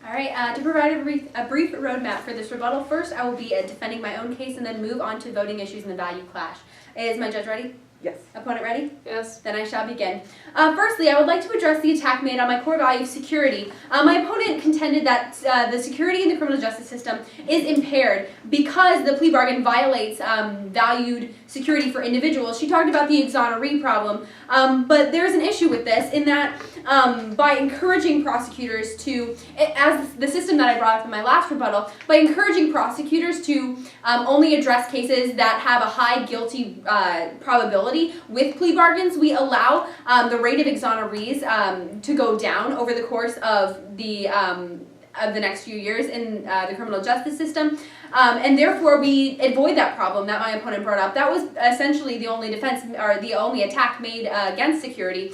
All right, to provide a brief roadmap for this rebuttal, first I will be defending my own case and then move on to voting issues and the value clash. Is my judge ready? Yes. Opponent ready? Yes. Then I shall begin. Firstly, I would like to address the attack made on my core value of security. My opponent contended that the security in the criminal justice system is impaired because the plea bargain violates valued security for individuals. She talked about the exoneree problem, but there's an issue with this in that by encouraging prosecutors to, as the system that I brought up in my last rebuttal, by encouraging prosecutors to only address cases that have a high guilty probability with plea bargains, we allow the rate of exonerees to go down over the course of the next few years in the criminal justice system, and therefore we avoid that problem that my opponent brought up. That was essentially the only defense or the only attack made against security.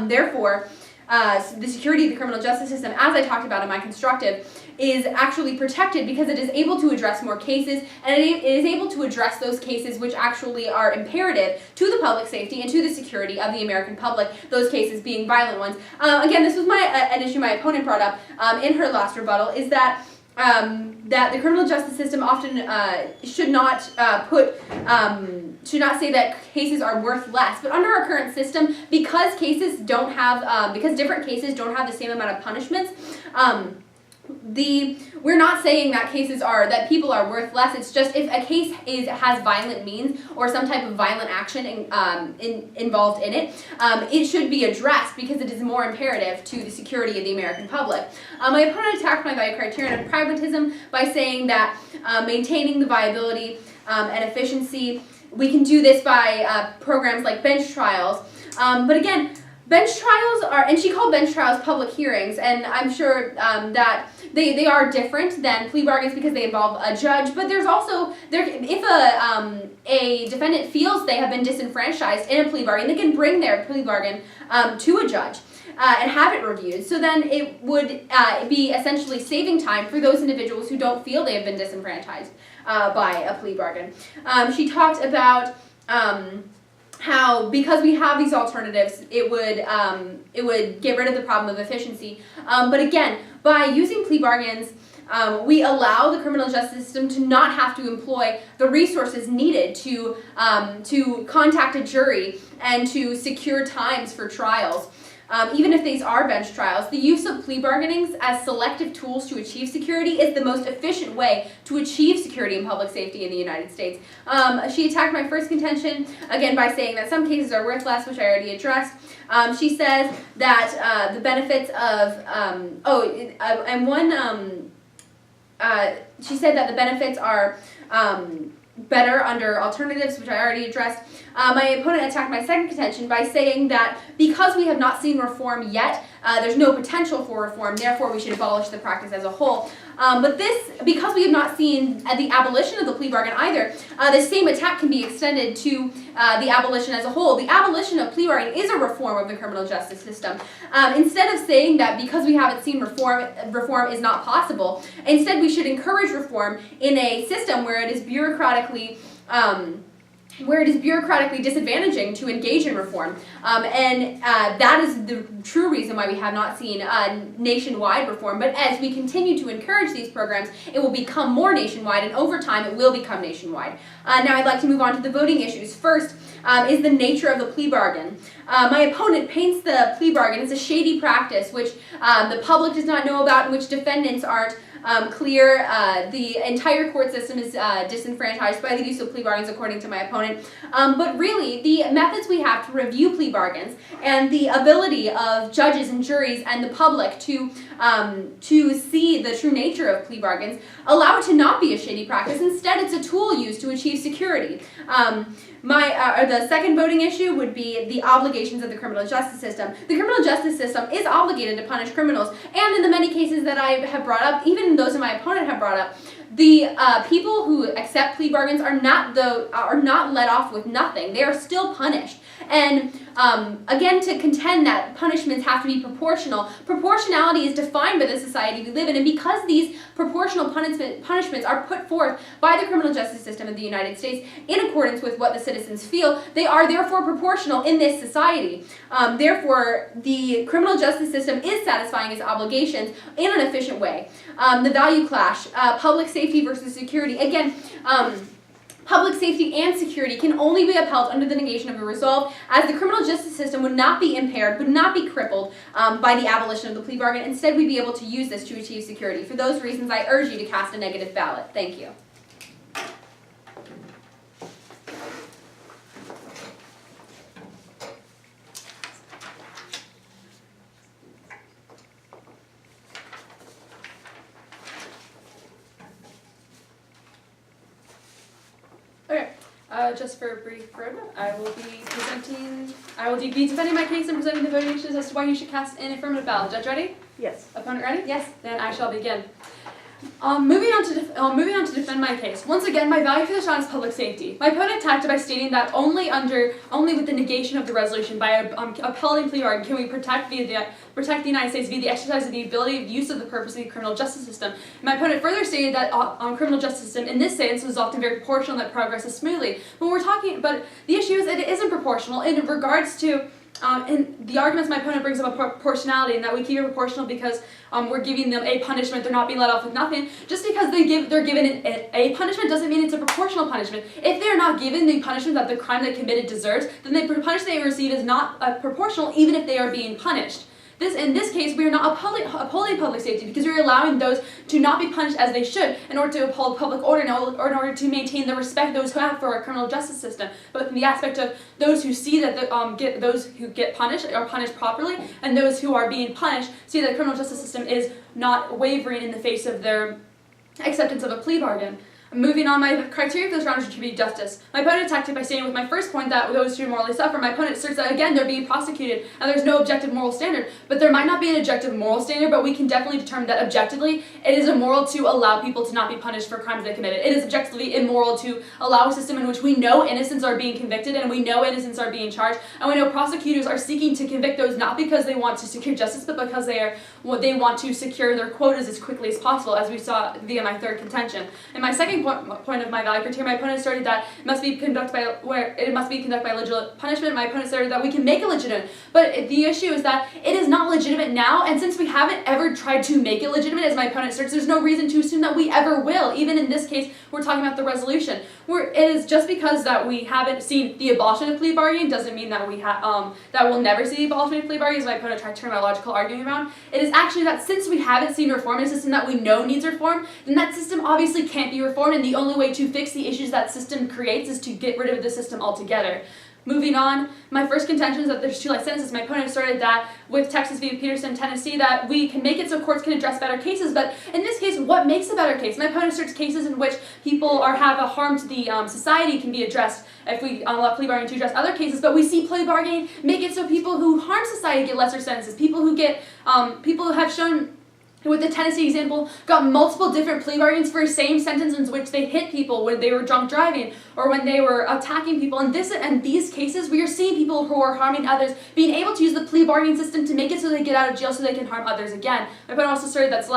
Therefore, the security of the criminal justice system, as I talked about in my constructive, is actually protected because it is able to address more cases, and it is able to address those cases which actually are imperative to the public safety and to the security of the American public, those cases being violent ones. Again, this was an issue my opponent brought up in her last rebuttal, is that that the criminal justice system often should not say that cases are worth less. But under our current system, because different cases don't have the same amount of punishments, we're not saying that people are worth less. It's just if a case has violent means or some type of violent action involved in it, it should be addressed because it is more imperative to the security of the American public. My opponent attacked my value criterion of pragmatism by saying that maintaining the viability and efficiency, we can do this by programs like bench trials. But again, bench trials and she called bench trials public hearings, and I'm sure that they are different than plea bargains because they involve a judge, but there's also, if a defendant feels they have been disenfranchised in a plea bargain, they can bring their plea bargain to a judge and have it reviewed. So then it would be essentially saving time for those individuals who don't feel they have been disenfranchised by a plea bargain. She talked about how because we have these alternatives, it would get rid of the problem of efficiency. But again, by using plea bargains, we allow the criminal justice system to not have to employ the resources needed to contact a jury and to secure times for trials. Even if these are bench trials, the use of plea bargainings as selective tools to achieve security is the most efficient way to achieve security and public safety in the United States. She attacked my first contention, again, by saying that some cases are worth less, which I already addressed. She says that the benefits of, she said that the benefits are better under alternatives, which I already addressed. My opponent attacked my second contention by saying that because we have not seen reform yet, there's no potential for reform, therefore we should abolish the practice as a whole. But because we have not seen the abolition of the plea bargain either, the same attack can be extended to the abolition as a whole. The abolition of plea bargain is a reform of the criminal justice system. Instead of saying that because we haven't seen reform is not possible, instead we should encourage reform in a system where it is bureaucratically disadvantaging to engage in reform. And that is the true reason why we have not seen nationwide reform. But as we continue to encourage these programs, it will become more nationwide, and over time it will become nationwide. Now I'd like to move on to the voting issues. First is the nature of the plea bargain. My opponent paints the plea bargain as a shady practice which the public does not know about and which defendants aren't clear. The entire court system is disenfranchised by the use of plea bargains, according to my opponent. But really, the methods we have to review plea bargains and the ability of judges and juries and the public to see the true nature of plea bargains allow it to not be a shady practice. Instead, it's a tool used to achieve security. The second voting issue would be the obligations of the criminal justice system. The criminal justice system is obligated to punish criminals, and in the many cases that I have brought up, even those that my opponent have brought up, the people who accept plea bargains are not let off with nothing. They are still punished. And again, to contend that punishments have to be proportional, proportionality is defined by the society we live in, and because these proportional punishments are put forth by the criminal justice system of the United States in accordance with what the citizens feel, they are therefore proportional in this society. Therefore, the criminal justice system is satisfying its obligations in an efficient way. The value clash, public safety versus security. Again, public safety and security can only be upheld under the negation of a resolve, as the criminal justice system would not be impaired, would not be crippled by the abolition of the plea bargain. Instead, we'd be able to use this to achieve security. For those reasons, I urge you to cast a negative ballot. Thank you. Okay, just for a brief roadmap, I will be defending my case and presenting the voting issues as to why you should cast an affirmative ballot. Judge ready? Yes. Opponent ready? Yes. Then I shall begin. Moving on to defend my case. Once again, my value for this round is public safety. My opponent attacked it by stating that only with the negation of the resolution, by upheld plea bargain, can we protect the United States via the exercise of the ability of use of the purpose of the criminal justice system. My opponent further stated that criminal justice system in this sense was often very proportional and that progresses smoothly. But the issue is that it isn't proportional in regards to. And the arguments my opponent brings up proportionality, and that we keep it proportional because we're giving them a punishment, they're not being let off with nothing. Just because they're given a punishment doesn't mean it's a proportional punishment. If they're not given the punishment that the crime they committed deserves, then the punishment they receive is not proportional, even if they are being punished. In this case, we are not upholding public safety because we are allowing those to not be punished as they should in order to uphold public order or in order to maintain the respect those who have for our criminal justice system. But in the aspect of those who see that those who get punished are punished properly, and those who are being punished see that the criminal justice system is not wavering in the face of their acceptance of a plea bargain. Moving on, my criteria for this round is retributive justice. My opponent attacked it by stating with my first point that those who morally suffer. My opponent asserts that, again, they're being prosecuted and there's no objective moral standard. But there might not be an objective moral standard, but we can definitely determine that objectively it is immoral to allow people to not be punished for crimes they committed. It is objectively immoral to allow a system in which we know innocents are being convicted and we know innocents are being charged, and we know prosecutors are seeking to convict those not because they want to secure justice, but because they want to secure their quotas as quickly as possible, as we saw via my third contention. And my second point of my value criteria, my opponent asserted that it must be conducted by legitimate punishment. My opponent asserted that we can make it legitimate, but the issue is that it is not legitimate now, and since we haven't ever tried to make it legitimate, as my opponent asserts, there's no reason to assume that we ever will. Even in this case, we're talking about the resolution. It is just because that we haven't seen the abolishment of plea bargaining doesn't mean that that we'll never see the abolishment of plea bargaining, as my opponent tried to turn my logical argument around. It is actually that since we haven't seen reform in a system that we know needs reform, then that system obviously can't be reformed, and the only way to fix the issues that system creates is to get rid of the system altogether. Moving on, my first contention is that there's two life sentences. My opponent asserted that with Texas v. Peterson, Tennessee, that we can make it so courts can address better cases, but in this case, what makes a better case? My opponent asserts cases in which people have a harm to the society can be addressed if we allow plea bargaining to address other cases, but we see plea bargaining make it so people who harm society get lesser sentences. People who have shown, with the Tennessee example, got multiple different plea bargains for the same sentence in which they hit people when they were drunk driving or when they were attacking people. And these cases, we are seeing people who are harming others being able to use the plea bargaining system to make it so they get out of jail so they can harm others again. My opponent also asserted that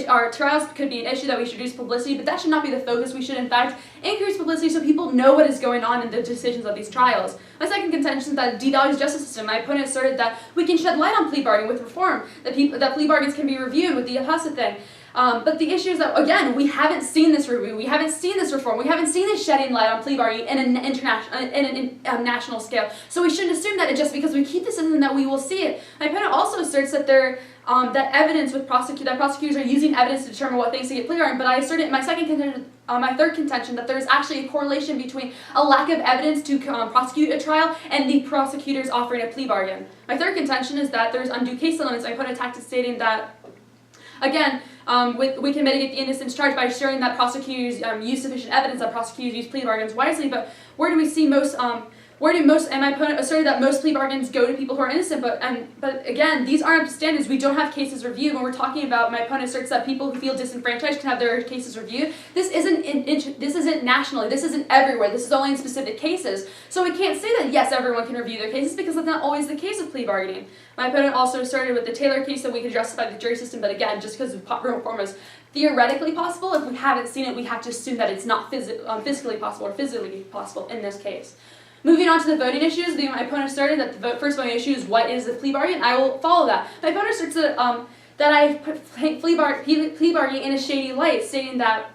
our trials could be an issue, that we should use publicity, but that should not be the focus. We should, in fact, increase publicity so people know what is going on in the decisions of these trials. My second contention is that it devalues the justice system. My opponent asserted that we can shed light on plea bargaining with reform, that plea bargains can be reviewed with the APASA thing. But the issue is that, again, we haven't seen this review, we haven't seen this reform, we haven't seen this shedding light on plea bargaining in a national scale. So we shouldn't assume that just because we keep this in that we will see it. My opponent also asserts that that evidence that prosecutors are using evidence to determine what things to get plea bargain. But I asserted in my third contention that there is actually a correlation between a lack of evidence to prosecute a trial and the prosecutors offering a plea bargain. My third contention is that there is undue case limits. My opponent attacked it stating that, again, we can mitigate the innocence charge by ensuring that prosecutors use sufficient evidence, that prosecutors use plea bargains wisely. But where do we see most and my opponent asserted that most plea bargains go to people who are innocent, but again, these aren't standards. We don't have cases reviewed. When we're talking about, my opponent asserts that people who feel disenfranchised can have their cases reviewed. This isn't nationally. This isn't everywhere. This is only in specific cases. So we can't say that yes, everyone can review their cases, because that's not always the case with plea bargaining. My opponent also asserted with the Taylor case that we could justify the jury system, but again, just because reform is theoretically possible, if we haven't seen it, we have to assume that it's not physically possible or physically possible in this case. Moving on to the voting issues, my opponent asserted that the first voting issue is what is a plea bargain. I will follow that. My opponent asserts that I put plea bargaining in a shady light, stating that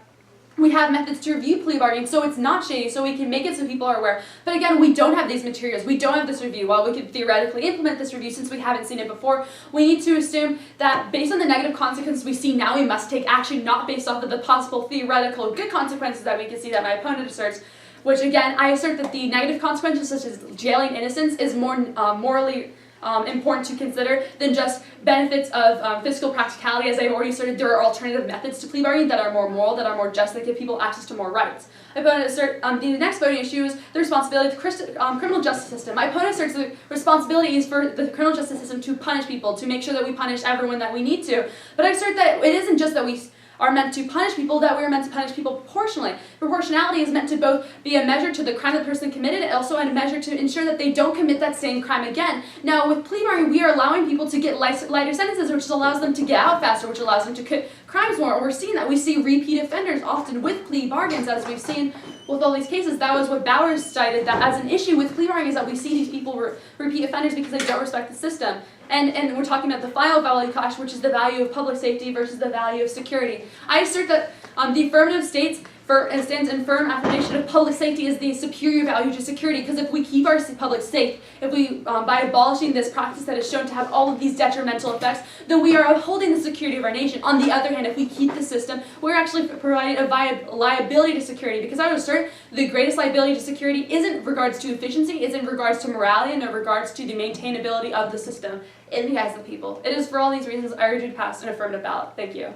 we have methods to review plea bargaining, so it's not shady, so we can make it so people are aware. But again, we don't have these materials. We don't have this review. While we could theoretically implement this review since we haven't seen it before, we need to assume that based on the negative consequences we see now, we must take action not based off of the possible theoretical good consequences that we can see that my opponent asserts. Which again, I assert that the negative consequences, such as jailing innocents, is more morally important to consider than just benefits of fiscal practicality. As I've already asserted, there are alternative methods to plea bargaining that are more moral, that are more just, that give people access to more rights. My opponent asserts the next voting issue is the responsibility of the criminal justice system. My opponent asserts the responsibility is for the criminal justice system to punish people, to make sure that we punish everyone that we need to. But I assert that it isn't just that we are meant to punish people, that we are meant to punish people proportionally. Proportionality is meant to both be a measure to the crime the person committed and also a measure to ensure that they don't commit that same crime again. Now, with plea bargaining, we are allowing people to get lighter sentences, which allows them to get out faster, which allows them to commit crimes more. And we're seeing that. We see repeat offenders often with plea bargains, as we've seen with all these cases. That was what Bowers cited that as an issue with plea bargaining, is that we see these people repeat offenders because they don't respect the system. And we're talking about the final value clash, which is the value of public safety versus the value of security. I assert that the affirmative stands in firm affirmation of public safety as the superior value to security, because if we keep our public safe, if we, by abolishing this practice that is shown to have all of these detrimental effects, then we are upholding the security of our nation. On the other hand, if we keep the system, we're actually providing a liability to security, because I would assert the greatest liability to security isn't in regards to efficiency, it's in regards to morality, and in regards to the maintainability of the system in the eyes of the people. It is for all these reasons I urge you to pass an affirmative ballot. Thank you.